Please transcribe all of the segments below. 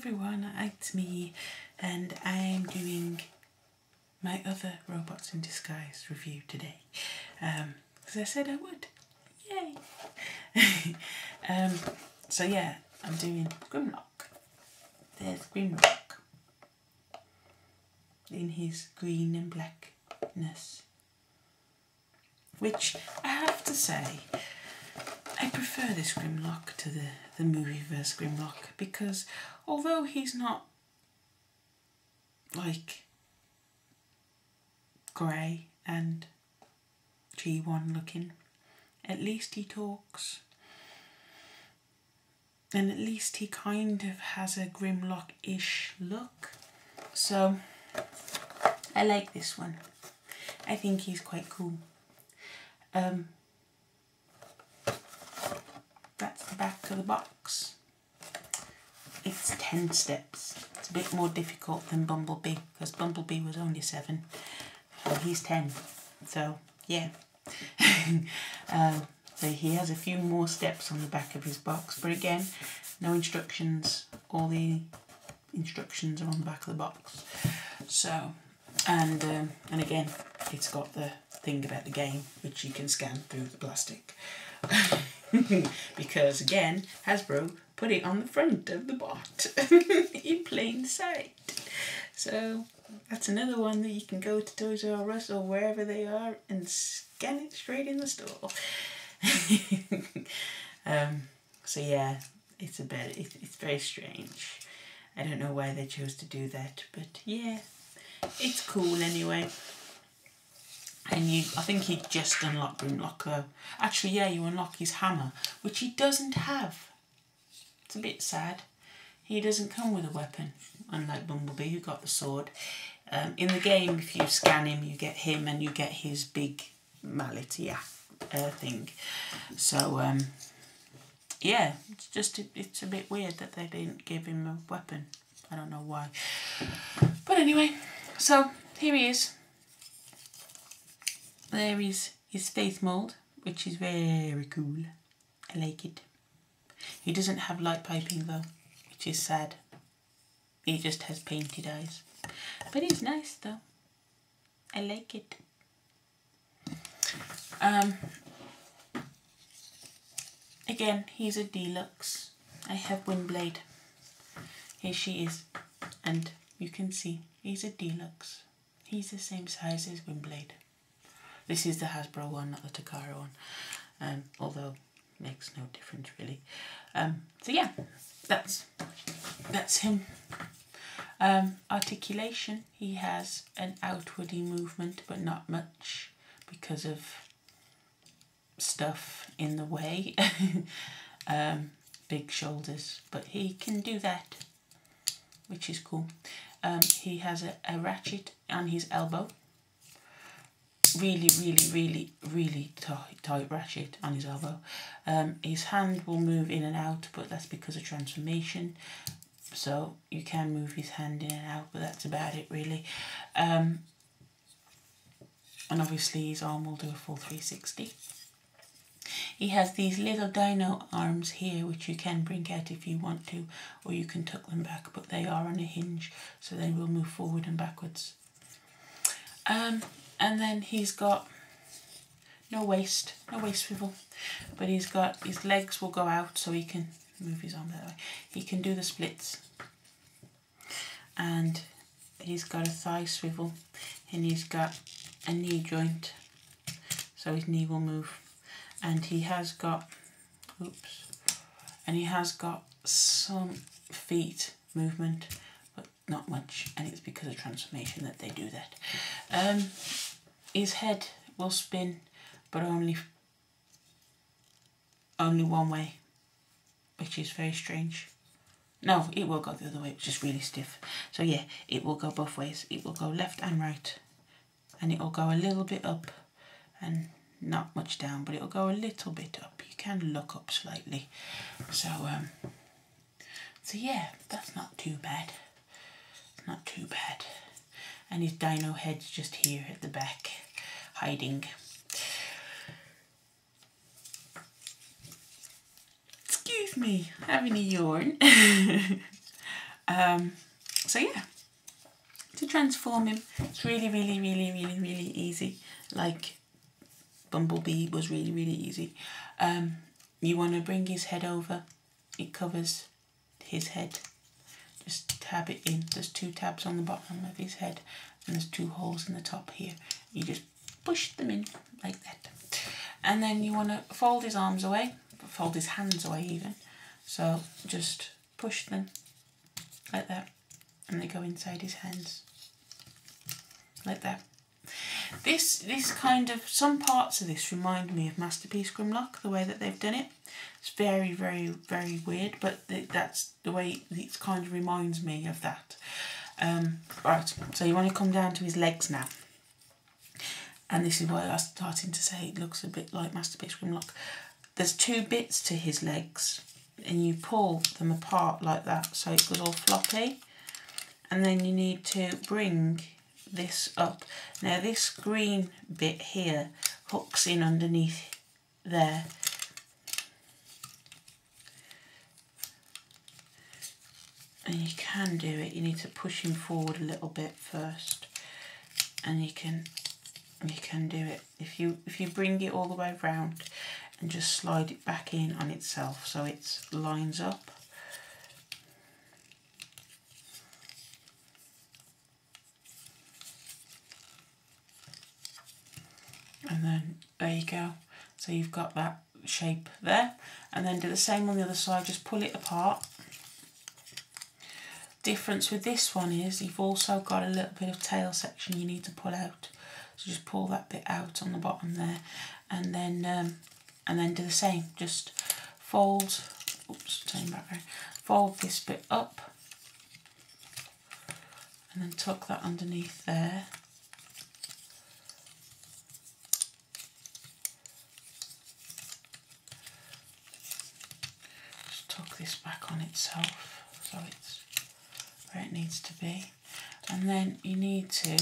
everyone, it's me, and I'm doing my other Robots in Disguise review today, because I said I would. Yay! So yeah, I'm doing Grimlock. There's Grimlock in his green and blackness, which I have to say, I prefer this Grimlock to the movie-verse Grimlock, because although he's not like grey and G1 looking, at least he talks, and at least he kind of has a Grimlock-ish look. So I like this one. I think he's quite cool. That's the back of the box. It's 10 steps. It's a bit more difficult than Bumblebee, because Bumblebee was only 7 and he's 10. So yeah. So he has a few more steps on the back of his box, but again, no instructions. All the instructions are on the back of the box. So, and again, it's got the thing about the game, which you can scan through the plastic. Because again, Hasbro put it on the front of the bot in plain sight. So that's another one that you can go to Toys R Us or wherever they are and scan it straight in the store. So yeah, it's very strange. I don't know why they chose to do that, but yeah, it's cool anyway. And I think he just unlocked Grimlock though. Actually, yeah, you unlock his hammer, which he doesn't have. It's a bit sad. He doesn't come with a weapon, unlike Bumblebee, who got the sword. In the game, if you scan him, you get him and you get his big mallet thing. So, yeah, it's a bit weird that they didn't give him a weapon. I don't know why. But anyway, so here he is. There is his face mould, which is very cool. I like it. He doesn't have light piping though, which is sad. He just has painted eyes. But he's nice though. I like it. Again, he's a deluxe. I have Windblade. Here she is. And you can see he's a deluxe. He's the same size as Windblade. This is the Hasbro one, not the Takara one, although makes no difference really. So yeah, that's him. Articulation, he has an outwardy movement, but not much because of stuff in the way. Big shoulders, but he can do that, which is cool. He has a ratchet on his elbow. Really tight ratchet on his elbow. His hand will move in and out, but that's because of transformation. So you can move his hand in and out, but that's about it really. And obviously his arm will do a full 360. He has these little dino arms here, which you can bring out if you want to, or you can tuck them back, but they are on a hinge, so they will move forward and backwards. And then he's got no waist swivel, but he's got, his legs will go out so he can move his arm that way. He can do the splits, and he's got a thigh swivel, and he's got a knee joint, so his knee will move, and he has got, and he has got some feet movement, but not much, and it's because of transformation that they do that. His head will spin, but only one way, which is very strange. No, it will go the other way, which is really stiff. So yeah, it will go both ways. It will go left and right, and it will go a little bit up and not much down, but it will go a little bit up. You can look up slightly. So yeah, that's not too bad. Not too bad. And his dino head's just here at the back, hiding. Excuse me, having a yawn. So yeah, to transform him, it's really, really, really, really, really easy. Like Bumblebee was really, really easy. You want to bring his head over. It covers his head. Just tab it in. There's 2 tabs on the bottom of his head and there's 2 holes in the top here. You just push them in like that. And then you want to fold his arms away, fold his hands away even. So just push them like that and they go inside his hands like that. This kind of, some parts of this remind me of Masterpiece Grimlock, the way that they've done it. It's very, very, very weird, but that's the way it kind of reminds me of that. Right, so you want to come down to his legs now. And this is why I was starting to say it looks a bit like Masterpiece Grimlock. There's 2 bits to his legs, and you pull them apart like that so it goes all floppy. And then you need to bring this up. Now this green bit here hooks in underneath there. And you can do it. You need to push him forward a little bit first, and you can do it if you bring it all the way around and just slide it back in on itself so it lines up. And then there you go. So you've got that shape there, and then do the same on the other side. Just pull it apart. Difference with this one is you've also got a little bit of tail section you need to pull out. So just pull that bit out on the bottom there, and then do the same. Just fold. Oops, turn back around. Fold this bit up, and then tuck that underneath there. Just tuck this back on itself so it's where it needs to be, and then you need to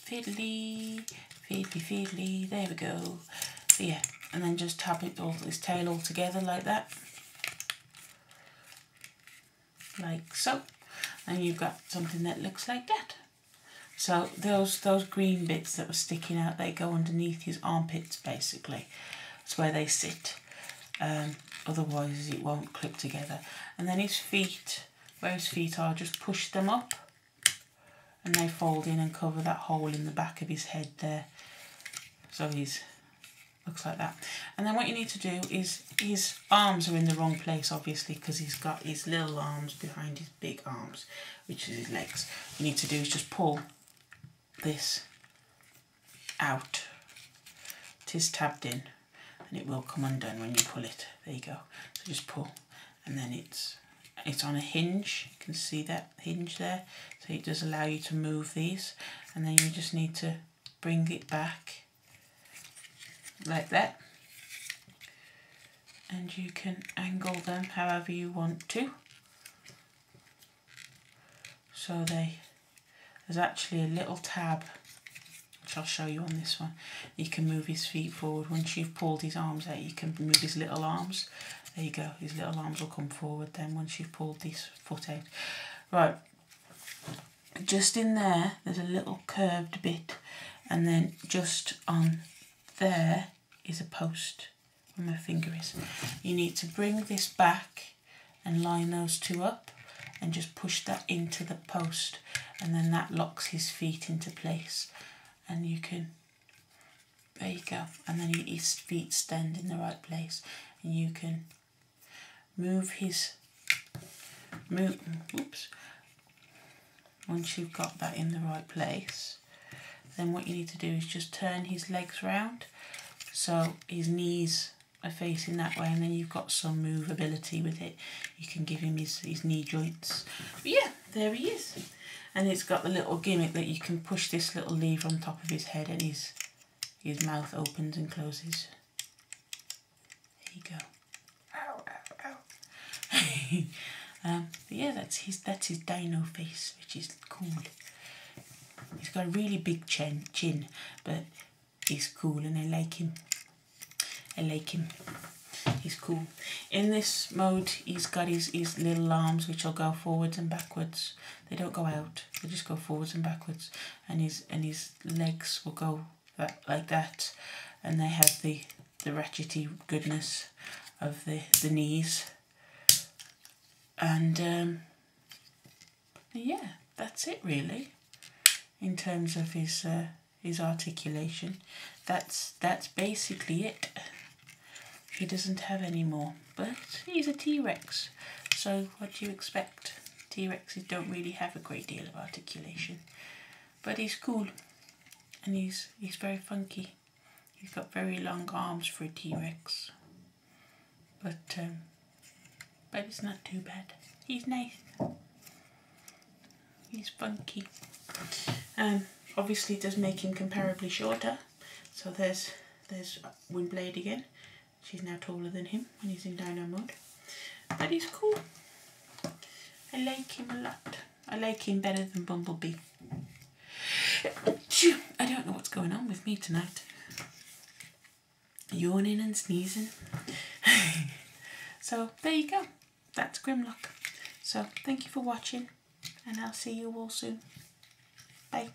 fiddly, there we go. So yeah, and then just tap it all, this tail all together like that, like so, and you've got something that looks like that. So those green bits that were sticking out, they go underneath his armpits basically. That's where they sit. Otherwise it won't clip together. And then his feet, where his feet are, just push them up and they fold in and cover that hole in the back of his head there. So he's looks like that. And then what you need to do is, his arms are in the wrong place obviously because he's got his little arms behind his big arms, which is his legs. What you need to do is just pull this out. It is tabbed in, and it will come undone when you pull it. There you go. So just pull, and then it's on a hinge. You can see that hinge there. So it does allow you to move these, and then you just need to bring it back like that, and you can angle them however you want to. So there's actually a little tab, which I'll show you on this one. You can move his feet forward. Once you've pulled his arms out, you can move his little arms. There you go, his little arms will come forward then once you've pulled this foot out. Right, just in there, there's a little curved bit, and then just on there is a post where my finger is. You need to bring this back and line those two up and just push that into the post, and then that locks his feet into place. And you can, there you go, and then his feet stand in the right place, and you can oops, once you've got that in the right place, then what you need to do is just turn his legs round so his knees are facing that way, and then you've got some movability with it. You can give him his knee joints. But yeah, there he is. And it's got the little gimmick that you can push this little lever on top of his head and his mouth opens and closes. There you go. Ow, ow, ow. But yeah, that's his dino face, which is cool. He's got a really big chin, but he's cool and I like him. he's cool. In this mode, he's got his little arms which will go forwards and backwards. They don't go out, they just go forwards and backwards. And his legs will go like that. And they have the ratchety goodness of the knees. And yeah, that's it really. In terms of his articulation, that's basically it. He doesn't have any more, but he's a T-Rex, so what do you expect? T-Rexes don't really have a great deal of articulation, but he's cool, and he's very funky. He's got very long arms for a T-Rex, but it's not too bad. He's nice. He's funky. Obviously it does make him comparably shorter. So there's Windblade again. She's now taller than him when he's in dino mode. But he's cool. I like him a lot. I like him better than Bumblebee. I don't know what's going on with me tonight. Yawning and sneezing. So there you go. That's Grimlock. So thank you for watching, and I'll see you all soon. Bye.